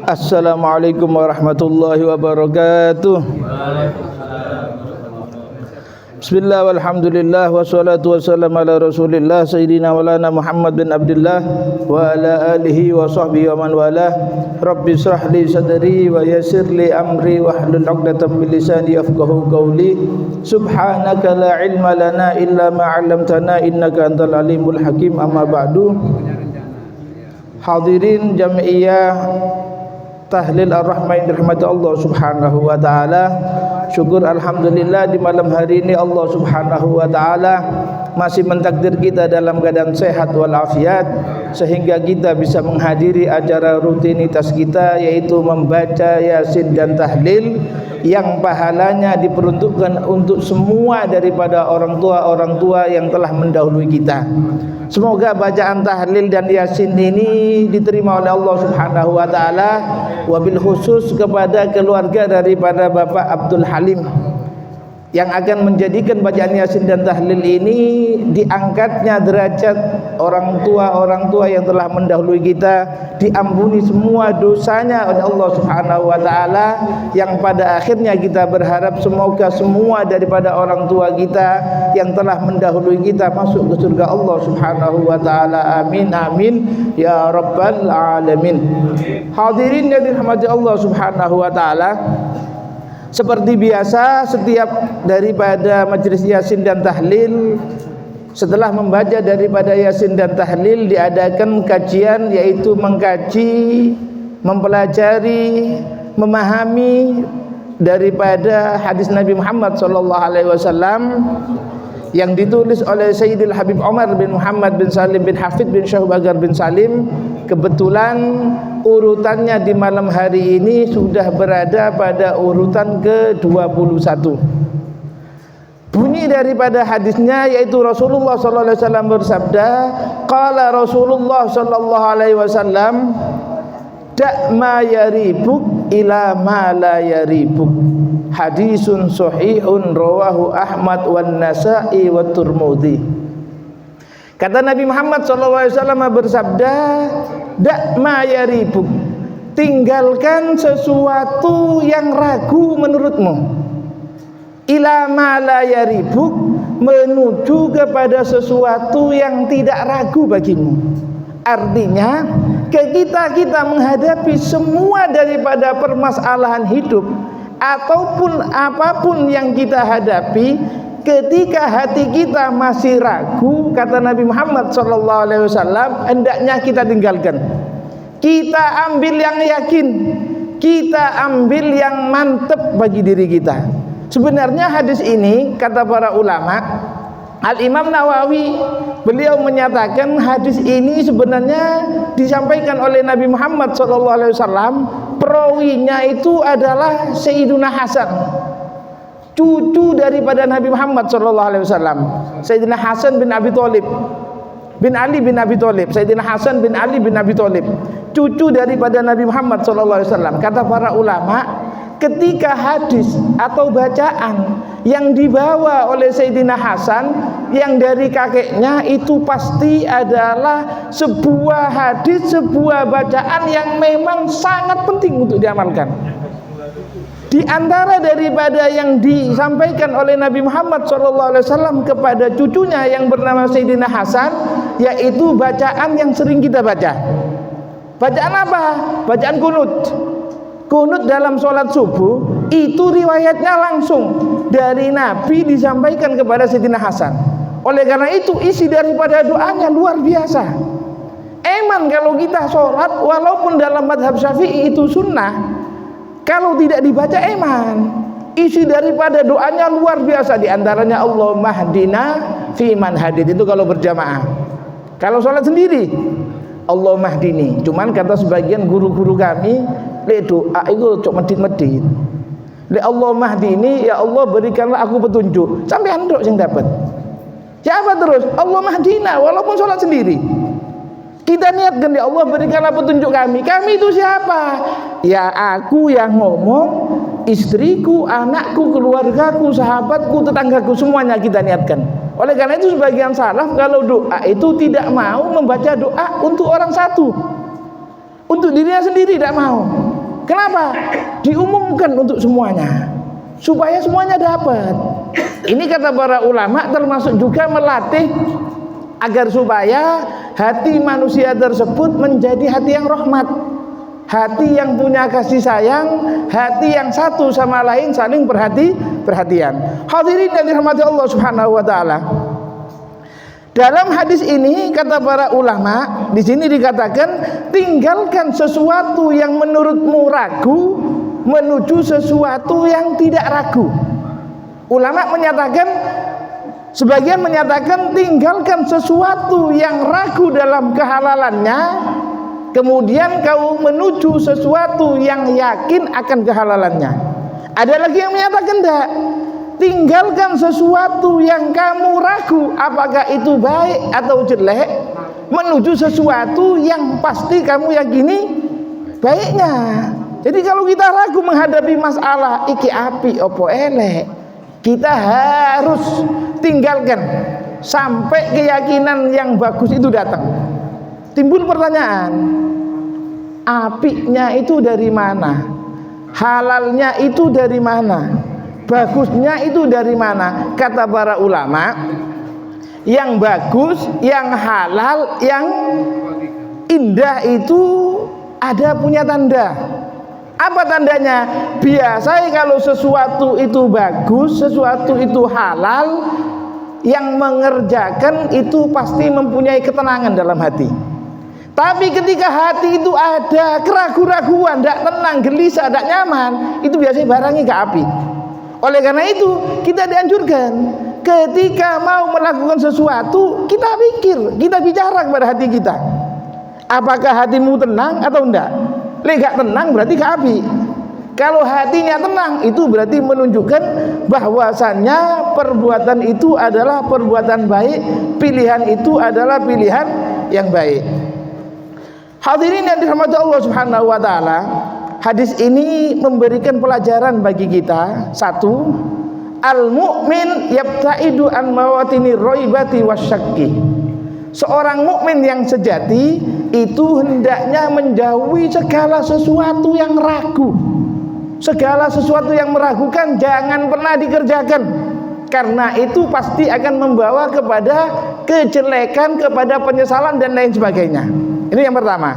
Assalamualaikum warahmatullahi wabarakatuh. Bismillah walhamdulillah wassalatu wassalamu ala rasulillah Sayyidina walana Muhammad bin Abdullah wa ala alihi wa sahbihi wa man walah. Rabbi israh li sadri wa yassir li amri wahlul 'uqdatam min lisani yafqahu qawli. Subhanaka la ilma lana illa ma 'allamtana innaka antal alimul hakim. Amma ba'du. Hadirin jam'iyah Tahlil Ar-Rahman yang dirahmati Allah Subhanahu wa taala. Syukur alhamdulillah di malam hari ini Allah Subhanahu wa taala masih mentakdir kita dalam keadaan sehat walafiat sehingga kita bisa menghadiri acara rutinitas kita, yaitu membaca Yasin dan tahlil yang pahalanya diperuntukkan untuk semua daripada orang tua yang telah mendahului kita. Semoga bacaan tahlil dan Yasin ini diterima oleh Allah Subhanahu wa taala, wabil khusus kepada keluarga daripada Bapak Abdul Halim yang akan menjadikan bacaan Yasin dan tahlil ini diangkatnya derajat orang tua yang telah mendahului kita, diampuni semua dosanya oleh Allah Subhanahu wa taala, yang pada akhirnya kita berharap semoga semua daripada orang tua kita yang telah mendahului kita masuk ke surga Allah Subhanahu wa taala. Amin amin ya rabbal alamin. Hadirin yang dirahmati Allah Subhanahu wa taala, seperti biasa setiap daripada majelis Yasin dan tahlil, setelah membaca daripada Yasin dan tahlil diadakan kajian, yaitu mengkaji, mempelajari, memahami daripada hadis Nabi Muhammad SAW yang ditulis oleh Sayyidil Habib Umar bin Muhammad bin Salim bin Hafid bin Syah Bagar bin Salim. Kebetulan urutannya di malam hari ini sudah berada pada urutan ke-21. Bunyi daripada hadisnya yaitu Rasulullah sallallahu alaihi wasallam bersabda, qala Rasulullah sallallahu alaihi wasallam, da' ma yaribuk ila ma la yaribuk. Hadisun sahihun rawahu Ahmad wan Nasa'i wa Tirmidzi. Kata Nabi Muhammad SAW bersabda, da' ma yaribuk, tinggalkan sesuatu yang ragu menurutmu, ila ma la yaribuk, menuju kepada sesuatu yang tidak ragu bagimu. Artinya ketika kita menghadapi semua daripada permasalahan hidup ataupun apapun yang kita hadapi, ketika hati kita masih ragu, kata Nabi Muhammad SAW, hendaknya kita tinggalkan. Kita ambil yang yakin, kita ambil yang mantap bagi diri kita. Sebenarnya hadis ini, kata para ulama, Al-Imam Nawawi, beliau menyatakan hadis ini sebenarnya disampaikan oleh Nabi Muhammad SAW. Perawinya itu adalah Sayyiduna Hasan, cucu daripada Nabi Muhammad SAW. Sayyidina Hasan bin Abi Thalib bin Ali bin Abi Thalib, Sayyidina Hasan bin Ali bin Abi Thalib, cucu daripada Nabi Muhammad SAW. Kata para ulama, ketika hadis atau bacaan yang dibawa oleh Sayyidina Hasan yang dari kakeknya itu pasti adalah sebuah hadis, sebuah bacaan yang memang sangat penting untuk diamalkan. Di antara daripada yang disampaikan oleh Nabi Muhammad SAW kepada cucunya yang bernama Sayyidina Hasan, yaitu bacaan yang sering kita baca. Bacaan apa? Bacaan kunut. Kunut dalam sholat subuh itu riwayatnya langsung dari Nabi disampaikan kepada Sayyidina Hasan. Oleh karena itu isi daripada doanya luar biasa. Eman kalau kita sholat walaupun dalam madhab Syafi'i itu sunnah, kalau tidak dibaca eman. Isi daripada doanya luar biasa, diantaranya Allahumma hdina fi man hadid, itu kalau berjamaah. Kalau sholat sendiri Allahumma hdini. Cuman kata sebagian guru-guru kami, le doa itu cok medit-medit. Le Allahumma hdini, ya Allah berikanlah aku petunjuk. Sampai andok yang dapat. Siapa terus? Allahumma hdina, walaupun sholat sendiri. Kita niatkan, ya Allah berikanlah petunjuk kami. Kami itu siapa? Ya aku yang ngomong, istriku, anakku, keluargaku, sahabatku, tetanggaku, semuanya kita niatkan. Oleh karena itu sebagian salaf kalau doa itu tidak mau membaca doa untuk orang satu, untuk dirinya sendiri tidak mau. Kenapa? Diumumkan untuk semuanya, supaya semuanya dapat. Ini kata para ulama termasuk juga melatih agar supaya hati manusia tersebut menjadi hati yang rahmat, hati yang punya kasih sayang, hati yang satu sama lain saling perhatian. Hadirin yang dirahmati Allah Subhanahu wa taala. Dalam hadis ini kata para ulama, di sini dikatakan tinggalkan sesuatu yang menurutmu ragu menuju sesuatu yang tidak ragu. Ulama menyatakan, sebagian menyatakan tinggalkan sesuatu yang ragu dalam kehalalannya, kemudian kau menuju sesuatu yang yakin akan kehalalannya. Ada lagi yang menyatakan tidak, tinggalkan sesuatu yang kamu ragu apakah itu baik atau jelek, menuju sesuatu yang pasti kamu yakini baiknya. Jadi kalau kita ragu menghadapi masalah iki api opo elek, kita harus tinggalkan sampai keyakinan yang bagus itu datang. Timbul pertanyaan, apinya itu dari mana? Halalnya itu dari mana? Bagusnya itu dari mana? Kata para ulama, yang bagus, yang halal, yang indah itu ada punya tanda. Apa tandanya? Biasanya kalau sesuatu itu bagus, sesuatu itu halal, yang mengerjakan itu pasti mempunyai ketenangan dalam hati. Tapi ketika hati itu ada keraguan-raguan, tidak tenang, gelisah, tidak nyaman, itu biasanya barangnya ke api. Oleh karena itu kita dianjurkan ketika mau melakukan sesuatu, kita pikir, kita bicara kepada hati kita, apakah hatimu tenang atau enggak. Lek tenang berarti ke api. Kalau hatinya tenang, itu berarti menunjukkan bahwasannya perbuatan itu adalah perbuatan baik, pilihan itu adalah pilihan yang baik. Hadirin yang dirahmati Allah Subhanahu wa taala, hadis ini memberikan pelajaran bagi kita. Satu, al-mu'min yabta'idu an mawatini raibati wasyakki. Seorang mukmin yang sejati itu hendaknya menjauhi segala sesuatu yang ragu. Segala sesuatu yang meragukan jangan pernah dikerjakan, karena itu pasti akan membawa kepada kejelekan, kepada penyesalan dan lain sebagainya. Ini yang pertama.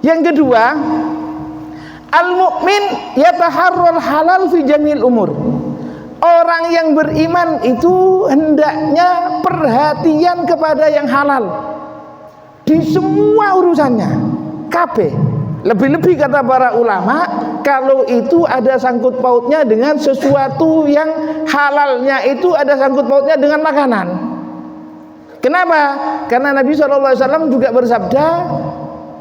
Yang kedua, al-mu'min yataharral halal fi jamil umur. Orang yang beriman itu hendaknya perhatian kepada yang halal di semua urusannya, kabeh. Lebih-lebih kata para ulama, kalau itu ada sangkut pautnya dengan sesuatu yang halalnya, itu ada sangkut pautnya dengan makanan. Kenapa? Karena Nabi SAW juga bersabda,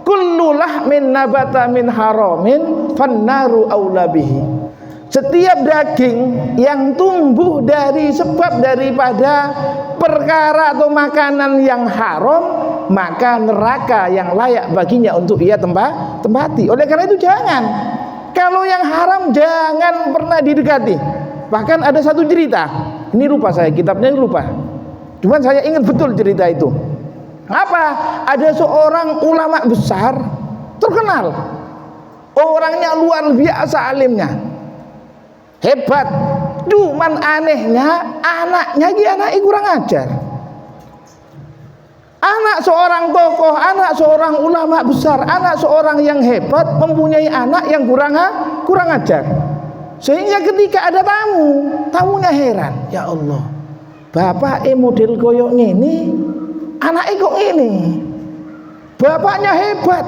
kullu lahmin nabata min haramin fannaru aula bihi. Setiap daging yang tumbuh dari sebab daripada perkara atau makanan yang haram, maka neraka yang layak baginya untuk ia tempati. Oleh karena itu jangan, kalau yang haram jangan pernah didekati. Bahkan ada satu cerita, ini lupa saya, kitabnya lupa, cuman saya ingat betul cerita itu. Apa? Ada seorang ulama besar terkenal, orangnya luar biasa alimnya, hebat. Cuman anehnya anaknya kurang ajar. Anak seorang tokoh, anak seorang ulama besar, anak seorang yang hebat mempunyai anak yang kurang ajar. Sehingga ketika ada tamunya heran, ya Allah, bapak model koyok ini, anaknya kok ini. Bapaknya hebat,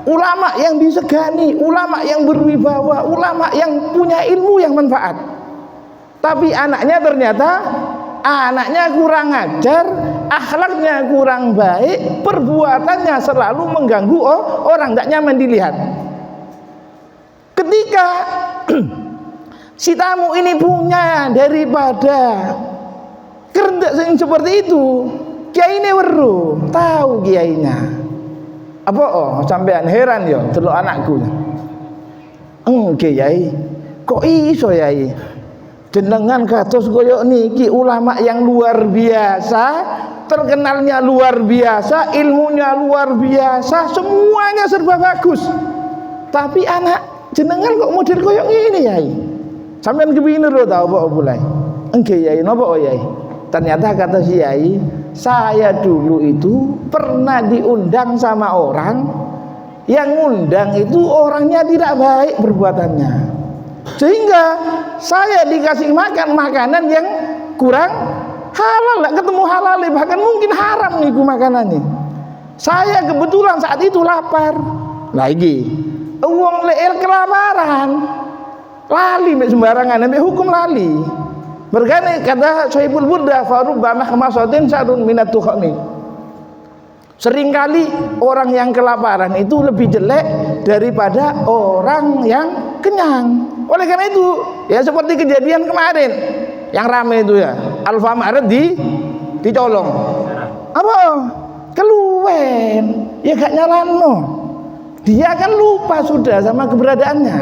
ulama yang disegani, ulama yang berwibawa, ulama yang punya ilmu yang manfaat. Tapi anaknya ternyata kurang ajar, akhlaknya kurang baik, perbuatannya selalu mengganggu orang, tidak nyaman dilihat. Ketika si tamu ini punya daripada kerja yang seperti itu, kiai ini weruh, tahu kiainya. Apa sampean heran ya delok anakku. Kiai, kok iso yai? jenengan kados koyo niki ulama yang luar biasa, terkenalnya luar biasa, ilmunya luar biasa, semuanya serba bagus. Tapi anak jenengan kok model koyo ngene yai. Sampeyan kepingin lho ta apa mulai? Nggih yai, napa yai? Ternyata kata si yai, saya dulu itu pernah diundang sama orang yang ngundang itu orangnya tidak baik perbuatannya, sehingga saya dikasih makan makanan yang kurang halal, nggak ketemu halal, bahkan mungkin haram nih makanannya. Saya kebetulan saat itu lapar, lagi uang leel kelaparan, lali sembarangan, ambil hukum lali. Berkali kata Sahibul Burda, farubama khamasatin sadun minat tukhami. Seringkali orang yang kelaparan itu lebih jelek daripada orang yang kenyang. Oleh karena itu, ya seperti kejadian kemarin yang ramai itu ya, Alfamaret dicolong. Apa? Keluwen, ya gak nyalano. Dia kan lupa sudah sama keberadaannya.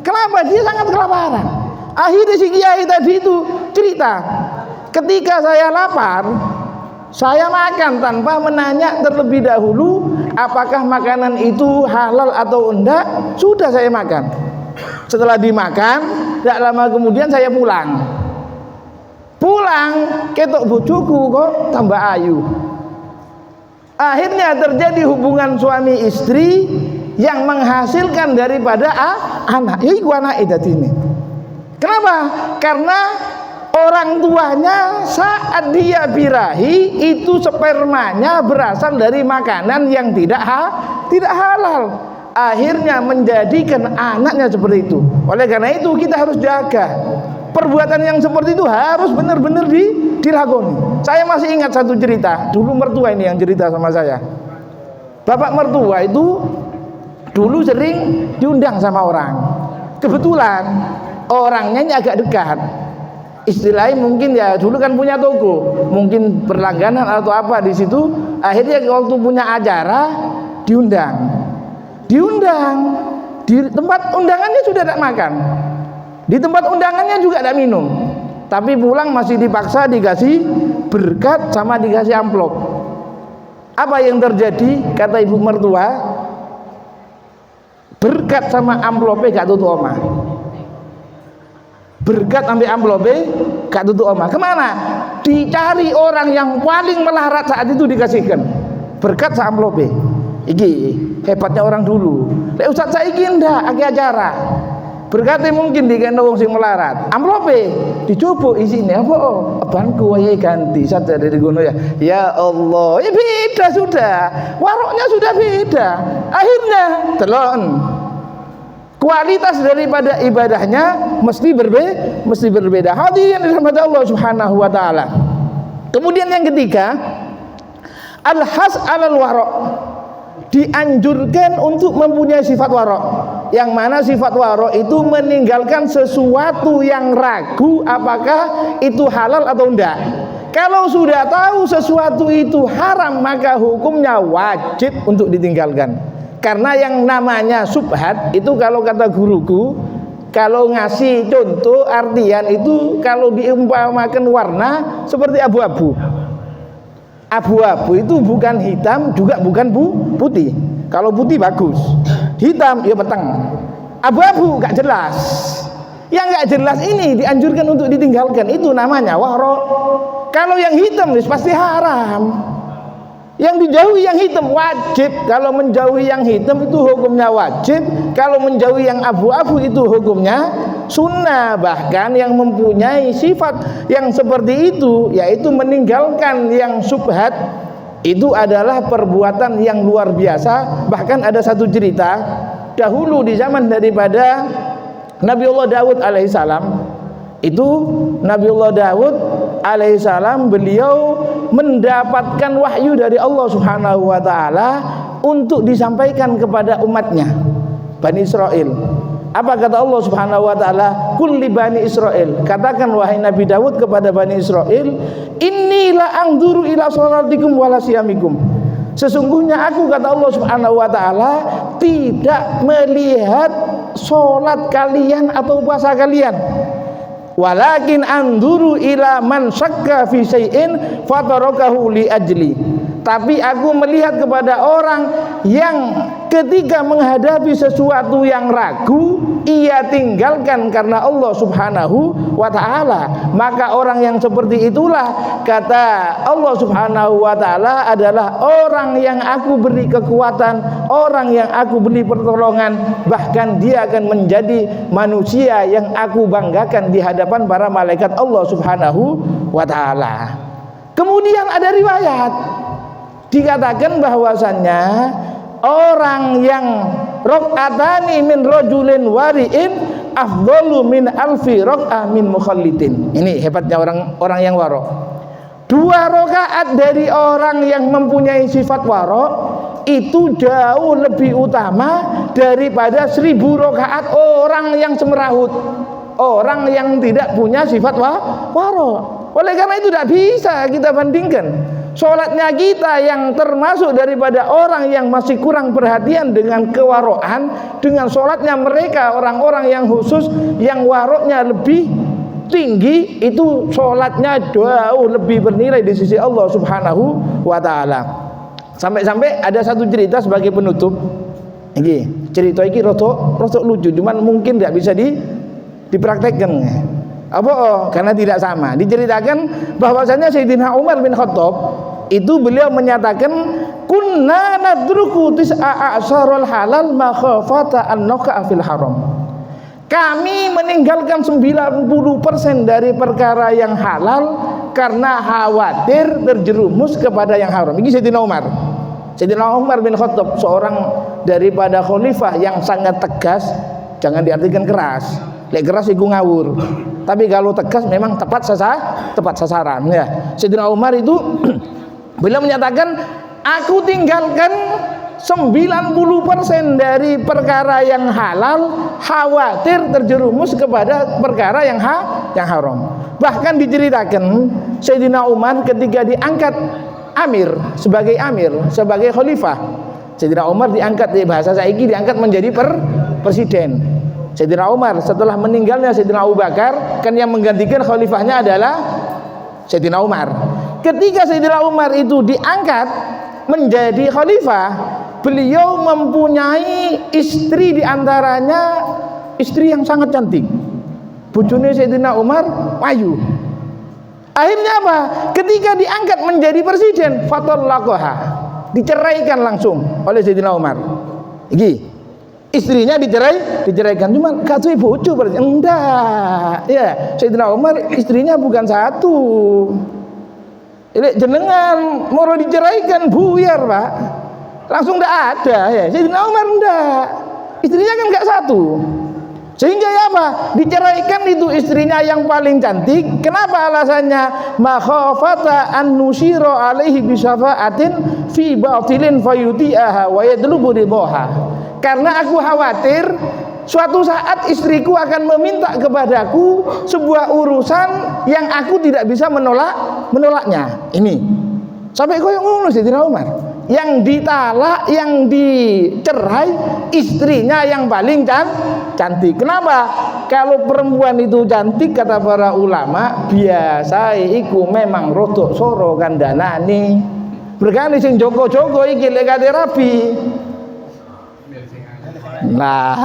Kenapa? Dia sangat kelaparan. Akhirnya si kiai tadi itu cerita, ketika saya lapar, saya makan tanpa menanya terlebih dahulu apakah makanan itu halal atau enggak. Sudah saya makan. Setelah dimakan, tidak lama kemudian saya pulang. Ketok bojoku kok tambah ayu. Akhirnya terjadi hubungan suami istri yang menghasilkan daripada anak. Ya iku anak ini. Kenapa? Karena orang tuanya saat dia birahi itu spermanya berasal dari makanan yang tidak halal. Akhirnya menjadikan anaknya seperti itu. Oleh karena itu kita harus jaga. Perbuatan yang seperti itu harus benar-benar dilakoni. Saya masih ingat satu cerita. Dulu mertua ini yang cerita sama saya. Bapak mertua itu dulu sering diundang sama orang. Kebetulan orangnya ini agak dekat. Istilahnya mungkin ya dulu kan punya toko, mungkin berlangganan atau apa di situ. Akhirnya waktu punya acara diundang di tempat undangannya sudah tidak makan, di tempat undangannya juga tidak minum, tapi pulang masih dipaksa dikasih berkat sama dikasih amplop. Apa yang terjadi? Kata ibu mertua, berkat sama amplopnya gak tutup omah. Berkat ambil amplopnya gak tutup omah. Kemana? Dicari orang yang paling melarat saat itu dikasihkan berkat sa amplopnya. Iki hebatnya orang dulu. Lek ustaz saiki ndak ake acara. Berkatnya mungkin dikene wong sing melarat. Amplopnya dicoba isinya apa? Abanku wayahe ganti saja dari gono ya. Ya Allah, ya beda sudah. Waroknya sudah beda. Akhirnya telon. Kualitas daripada ibadahnya mesti berbeda. Hadirin dirahmati Allah Subhanahu wa taala. Kemudian yang ketiga, al-has 'alal wara'. Dianjurkan untuk mempunyai sifat wara'. Yang mana sifat wara' itu meninggalkan sesuatu yang ragu apakah itu halal atau enggak. Kalau sudah tahu sesuatu itu haram, maka hukumnya wajib untuk ditinggalkan. Karena yang namanya subhat itu kalau kata guruku, kalau ngasih contoh artian itu kalau diumpamakan warna seperti abu-abu. Abu-abu itu bukan hitam juga bukan putih. Kalau putih bagus, hitam ya peteng. Abu-abu gak jelas. Yang gak jelas ini dianjurkan untuk ditinggalkan, itu namanya wara'. Kalau yang hitam pasti haram. Yang dijauhi yang hitam wajib. Kalau menjauhi yang hitam itu hukumnya wajib. Kalau menjauhi yang abu-abu itu hukumnya sunnah. Bahkan yang mempunyai sifat yang seperti itu, yaitu meninggalkan yang subhat, itu adalah perbuatan yang luar biasa. Bahkan ada satu cerita dahulu di zaman daripada Nabiullah Daud alaihissalam. Itu Nabiullah Daud alaihissalam, beliau mendapatkan wahyu dari Allah Subhanahu wa taala untuk disampaikan kepada umatnya Bani Israel. Apa kata Allah Subhanahu wa taala? Qul li Bani Israel, katakan wahai Nabi Daud kepada Bani Israel, inni la anzuru ila salatikum wa la siyamikum. Sesungguhnya aku, kata Allah Subhanahu wa taala, tidak melihat salat kalian atau puasa kalian. walakin anduru ila man syakka fi syai'in fatarakahu li ajli. Tapi aku melihat kepada orang yang ketika menghadapi sesuatu yang ragu, ia tinggalkan karena Allah Subhanahu wa ta'ala. Maka orang yang seperti itulah, kata Allah Subhanahu wa ta'ala, adalah orang yang aku beri kekuatan, orang yang aku beri pertolongan, bahkan dia akan menjadi manusia yang aku banggakan di hadapan para malaikat Allah Subhanahu wa ta'ala. Kemudian ada riwayat dikatakan bahwasannya orang yang rok'atani min rajulin wari'in afdalu min alfi rok'ah min mukhallidin. Ini hebatnya orang yang warok. 2 rakaat dari orang yang mempunyai sifat warok itu jauh lebih utama daripada 1000 rakaat orang yang semerawut, orang yang tidak punya sifat warok. Oleh karena itu tidak bisa kita bandingkan sholatnya kita yang termasuk daripada orang yang masih kurang perhatian dengan kewaroan dengan sholatnya mereka orang-orang yang khusus yang waroknya lebih tinggi, itu sholatnya jauh lebih bernilai di sisi Allah Subhanahu wa ta'ala. Sampai-sampai ada satu cerita sebagai penutup. Ini cerita ini rotok lucu, cuman mungkin tidak bisa dipraktekkan. Apa? Karena tidak sama. Diceritakan bahwasanya Sayyidina Umar bin Khattab itu beliau menyatakan kunna nadruku tis'a a'syarul halal makhafata an naqa fil haram. Kami meninggalkan 90% dari perkara yang halal karena khawatir terjerumus kepada yang haram. Ini Sayyidina Umar. Sayyidina Umar bin Khattab seorang daripada khalifah yang sangat tegas, jangan diartikan keras. Lek keras iku ngawur. Tapi kalau tegas memang tepat sasaran ya. Sayyidina Umar itu beliau menyatakan, aku tinggalkan 90% dari perkara yang halal, khawatir terjerumus kepada perkara yang haram. Bahkan diceritakan Sayyidina Umar ketika diangkat sebagai khalifah. Sayyidina Umar diangkat, di bahasa saiki diangkat menjadi presiden. Sayyidina Umar setelah meninggalnya Sayyidina Abu Bakar, kan yang menggantikan khalifahnya adalah Sayyidina Umar. Ketika Sayyidina Umar itu diangkat menjadi khalifah, beliau mempunyai istri, diantaranya istri yang sangat cantik. Bojone Sayyidina Umar payu. Akhirnya apa? Ketika diangkat menjadi presiden, fatallaqaha, diceraikan langsung oleh Sayyidina Umar. Iki istrinya diceraikan, cuma gak duwe bojo berarti. Enggak. Ya, Sayyidina Umar istrinya bukan satu. Ini jenengan mau diceraikan buyar, Pak. Langsung enggak ada ya. Sayyidina Umar enggak. Istrinya kan enggak satu. Sehingga ya apa? Diceraikan itu istrinya yang paling cantik. Kenapa alasannya? Makhafata an nusyira alaihi bi syafa'atin fi batilin fayuti'aha wa yadlubu ridhaha. Karena aku khawatir suatu saat istriku akan meminta kepadaku sebuah urusan yang aku tidak bisa menolaknya. Ini sampai koyo ngono Sayyidina Umar. Yang ditalak, yang dicerai istrinya yang paling cantik. Kenapa? Kalau perempuan itu cantik, kata para ulama, biasa iku memang rodok soro kandhanane. Berkane sing joko-joko iki lek kate rabi. Nah,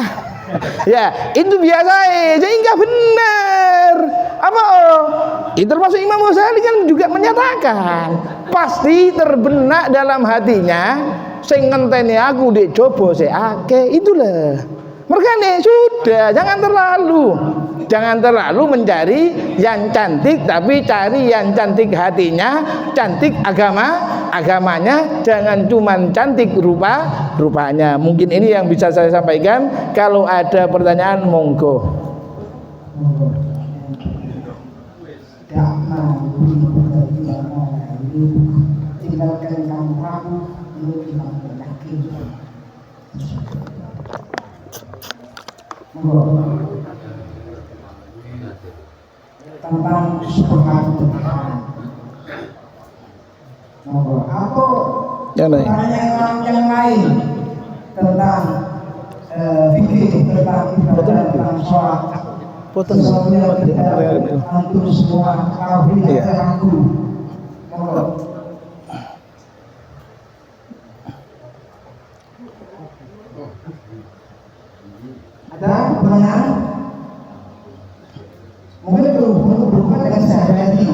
ya itu biasa, sehingga benar. Apa? Itu termasuk Imam Ghazali kan juga menyatakan pasti terbenak dalam hatinya sing ngenteni aku dik coba sik akeh itulah. Makanya sudah jangan terlalu mencari yang cantik, tapi cari yang cantik hatinya, cantik agamanya, jangan cuman cantik rupanya. Mungkin ini yang bisa saya sampaikan. Kalau ada pertanyaan monggo. Tinggalkan kamu tentang semangat Tuhan. Aku yang lain tentang fikih, tentang sholat, Foto antum semua kafir iya. aku. Monggo. Ada pertanyaan? Mungkin berhubungan dengan saya tadi.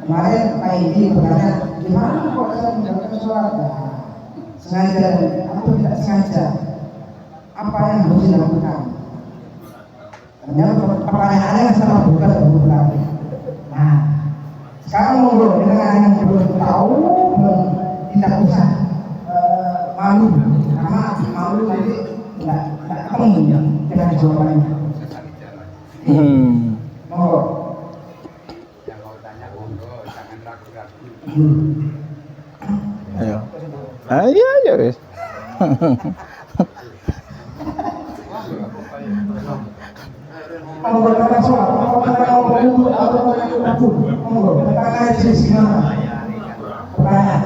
Kemarin Pak Edi bertanya, gimana kok saya menjalankan sholat? Sengaja atau tidak sengaja? Apa yang harus dilakukan? Ternyata pertanyaannya sama bukan bukan. Nah, sekarang monggo dengan yang belum tahu, belum tidak usah malu, karena malu nanti tidak ketemu dengan jawabannya. Monggo. Yang mau tanya monggo, jangan ragu-ragu. Ayo. Ayo aja wis. Kalau berkata sholat, kalau berkata wudhu atau berkata monggo, berkata jenis gimana? Pertanyaan.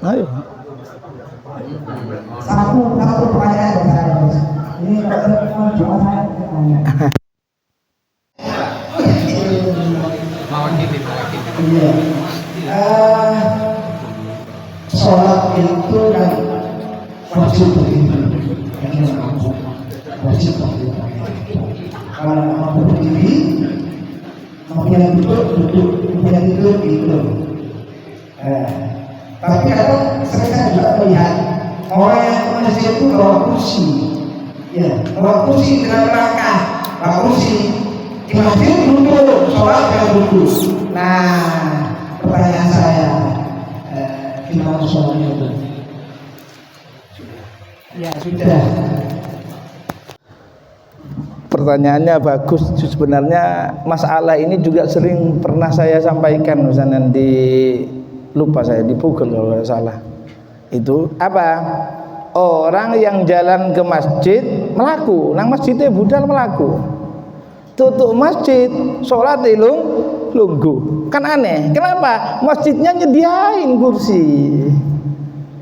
Ayo. Satu pertanyaan dari saya. Ini kalau cuma saya tanya. Iya. Sholat itu kan wajib berdiri, wajib berdiri. Kalau mau berdiri, mau yang duduk, mau yang tidur. Tapi kadang saya juga melihat orang yang masjid itu bawa kursi, ya, bawa kursi dengan kerangka, bawa kursi di masjid duduk, sholat dengan duduk. Nah, pertanyaan saya. Gimana soalnya itu? Ya sudah. Pertanyaannya bagus. Sebenarnya masalah ini juga sering pernah saya sampaikan, misalnya lupa saya di Google kalau tidak salah. Itu apa? Orang yang jalan ke masjid melaku, nang masjidnya budal melaku. Tutup masjid, sholat lungguh. Kan aneh. Kenapa? Masjidnya nyediain kursi.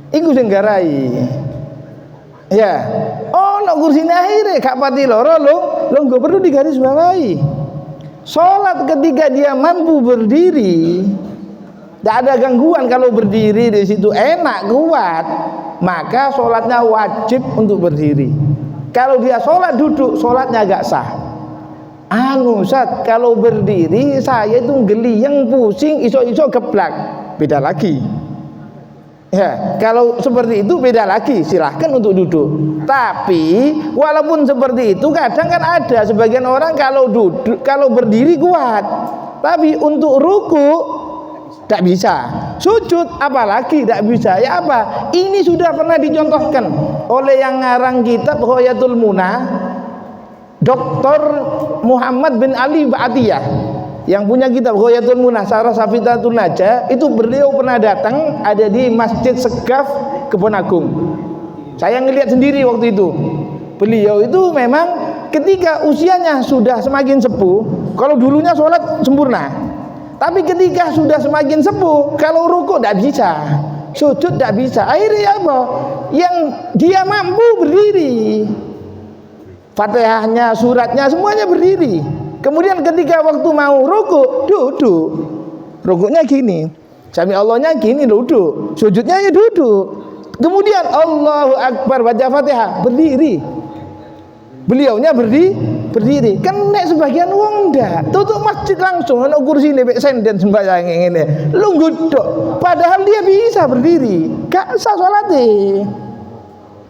Iku sing garai. Ya. Oh, no kursinya akhirnya gak pati loro lungguh, perlu digarisbawahi. Sholat ketika dia mampu berdiri, tidak ada gangguan. Kalau berdiri di situ enak, kuat, maka sholatnya wajib untuk berdiri. Kalau dia sholat duduk, sholatnya agak sah. Ustaz, kalau berdiri saya itu geliyeng, pusing, iso-iso geblak, beda lagi. Ya, kalau seperti itu beda lagi, silahkan untuk duduk. Tapi walaupun seperti itu, kadang kan ada sebagian orang kalau berdiri kuat, tapi untuk ruku tidak bisa, sujud apalagi tidak bisa. Ya apa? Ini sudah pernah dicontohkan oleh yang ngarang kitab Ghayatul Munah, Dr. Muhammad bin Ali Ba'atiyah, yang punya kitab Ghayatul Munah Syarah Safidatul Najah. Itu beliau pernah datang ada di Masjid Segaf Kebon Agung. Saya ngelihat sendiri waktu itu. Beliau itu memang ketika usianya sudah semakin sepuh, kalau dulunya sholat sempurna, tapi ketika sudah semakin sepuh, kalau rukuk tidak bisa, sujud tidak bisa. Akhirnya apa? Yang dia mampu berdiri, Fatihahnya, suratnya semuanya berdiri. Kemudian ketika waktu mau rukuk, duduk. Rukuknya gini, sami Allahnya gini, duduk. Sujudnya ya duduk. Kemudian Allahu Akbar baca Fatihah, berdiri. Beliaunya berdiri. Kan nek sebagian wong ndak, tutup masjid langsung ana kursi nek senden sembahyang ngene. Lungguh tok. Padahal dia bisa berdiri. Gak sah salate.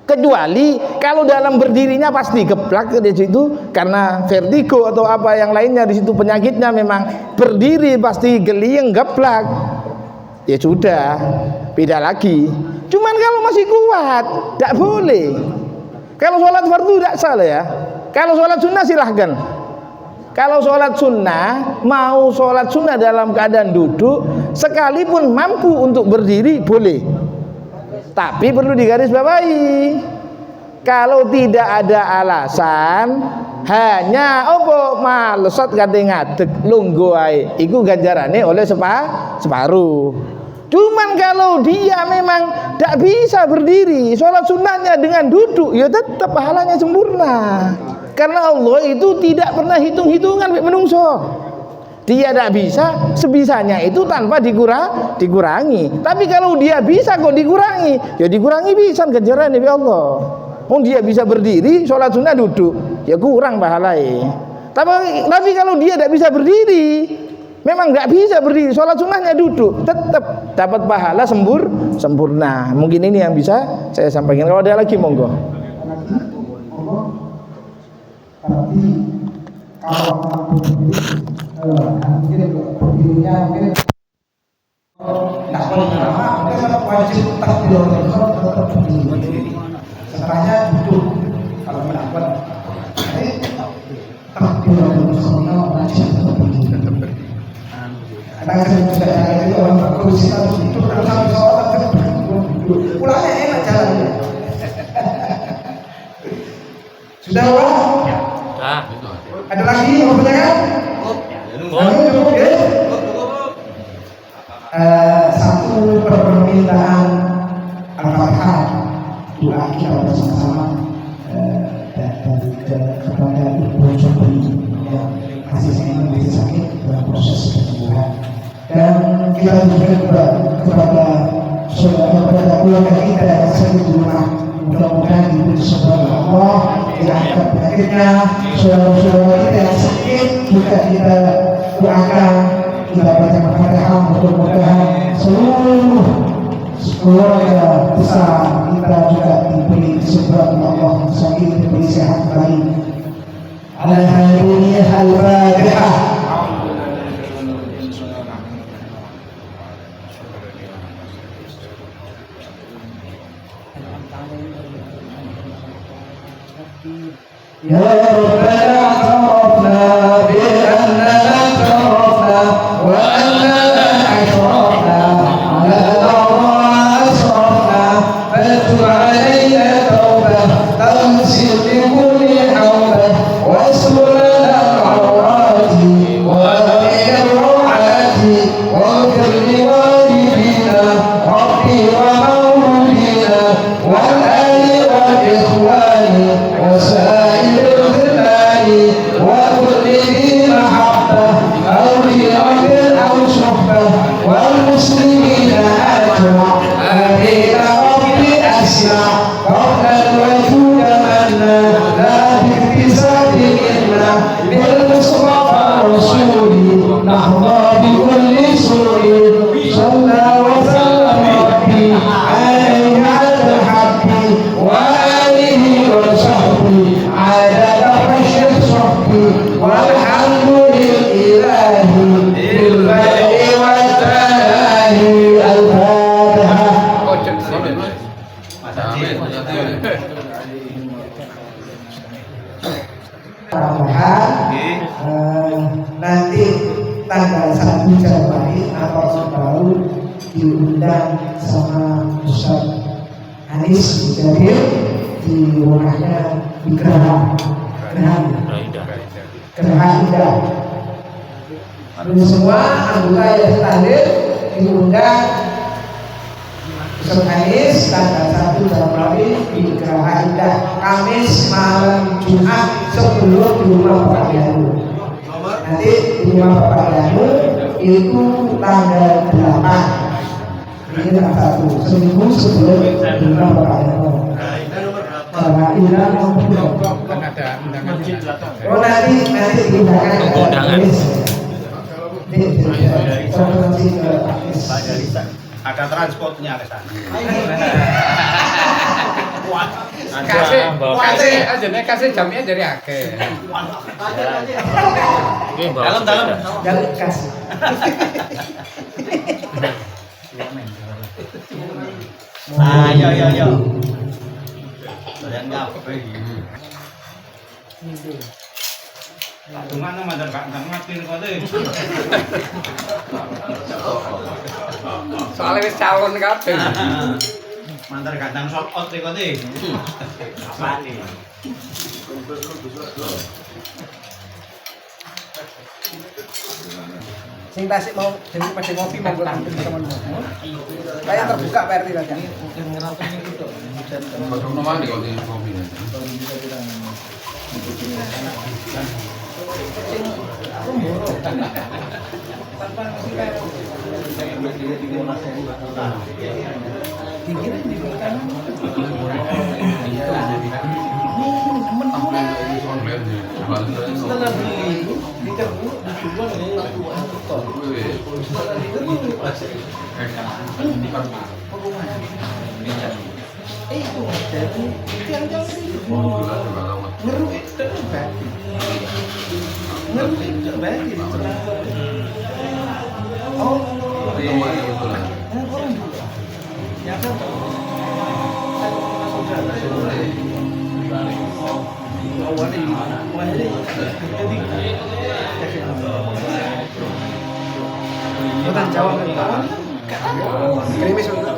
Kecuali kalau dalam berdirinya pasti geblak di situ karena vertigo atau apa yang lainnya, di situ penyakitnya memang berdiri pasti geliyeng geblak. Ya sudah, beda lagi. Cuman kalau masih kuat, tidak boleh. Kalau sholat fardu tidak salah ya. Kalau sholat sunnah silahkan. Kalau sholat sunnah, mau sholat sunnah dalam keadaan duduk, sekalipun mampu untuk berdiri boleh. Tapi perlu digarisbawahi, kalau tidak ada alasan, hanya opo malesat kate ngadeg lungguh ae, iku ganjarane oleh separuh. Cuman Cuman kalau dia memang tidak bisa berdiri, sholat sunnahnya dengan duduk, ya tetap pahalanya sempurna. Karena Allah itu tidak pernah hitung-hitungan menungso. Dia tidak bisa, sebisanya itu tanpa dikurangi. Tapi kalau dia bisa kok dikurangi, ya dikurangi bisa ganjaran dari Allah. Dia bisa berdiri, sholat sunnah duduk, ya kurang pahalanya. Tapi kalau dia tidak bisa berdiri, memang nggak bisa berdiri, sholat sunnahnya duduk, tetap dapat pahala sempurna. Mungkin ini yang bisa saya sampaikan. Kalau ada lagi monggo. Berarti kalau mampu berdiri, mungkin berdirinya mungkin tidak boleh lama, mungkin wajib takbir tetap berdiri. Setelahnya duduk kalau tidak kuat. Jadi takbir bersama wajib tetap berdiri. Kadang juga itu orang berkursi harus duduk, kalau sampai sholat duduk. Pulangnya enak jalannya. Sudah Pak? Ada lagi mau bertanya? Cukup ya? Satu permintaan Al-Fatihah doa kita bersama-sama kepada Ibu Sobri yang masih sakit dalam proses kesembuhan, dan kita juga kepada saudara keluarga kita yang sakit di rumah, mudah-mudahan diberi kesembuhan Allah, dilahirkan penyakitnya. Saudara-saudara kita yang sakit juga kita doakan, kita baca Al-Fatihah, mudah-mudahan seluruh keluarga besar kita juga diberi kesembuhan Allah, sakit diberi sehat baik. Alhamdulillah, al-Fatihah. Ya Rabbana a'rafna bi annana tarafna wa annana ashrafna ala Allah asrafna fatub alayna tawbah tamsil bi kulli hawbah wastur lana al-awrati wa amin al-ru'ati wa ghfir li walidina rabbi wa mawlidina wal ali wal ikhwani wa sa'ir وكل ذي محبة أو رياض أو صحبة والمسلمين أجمع آمين ربي أسمع قبل الوجود منا لا باكتساب منا بالمصطفى الرسول نحظى بكل سرور صلى وسلم ربي عليه على الحق وآله وصحبه عدد والحمد لله بالبدء والثناء. الفاتحة. Nanti tanggal 1 Januari atau baru diundang sama Ustaz Anis Mujadir di rumahnya di Geraha Indah. Ini semua anggota yang hadir diundang Ustaz Anis tanggal 1 Januari di Geraha Indah, Kamis malam Jumat sebelum di rumah Bapak Danu. Nanti di rumah Bapak Danu itu tanggal 8. Ini tanggal 1, seminggu sebelum di rumah Bapak Danu. Karena Indah mau nanti diundangkan ada transportnya ke sana. Kasih jamnya dari akeh. Dalam kasih. Ayo. Kalian ngapain? Gimana mandar Kak ngatin kok deh. Soalnya wis calon kabeh. Mandar gandang sold out kok deh. Apane? Sing tasik mau jadi pada ngopi mau gue tampil teman-teman. Kayak terbuka Pak RT aja. Macam mana nih kalau di kopi nanti? Setelah beli tiket dulu dijual dengan setelah itu itu jadi tiang-tiang itu ngeruk itu berarti ngeruk itu berarti oh ya kan Bukan jawab. Krimis untuk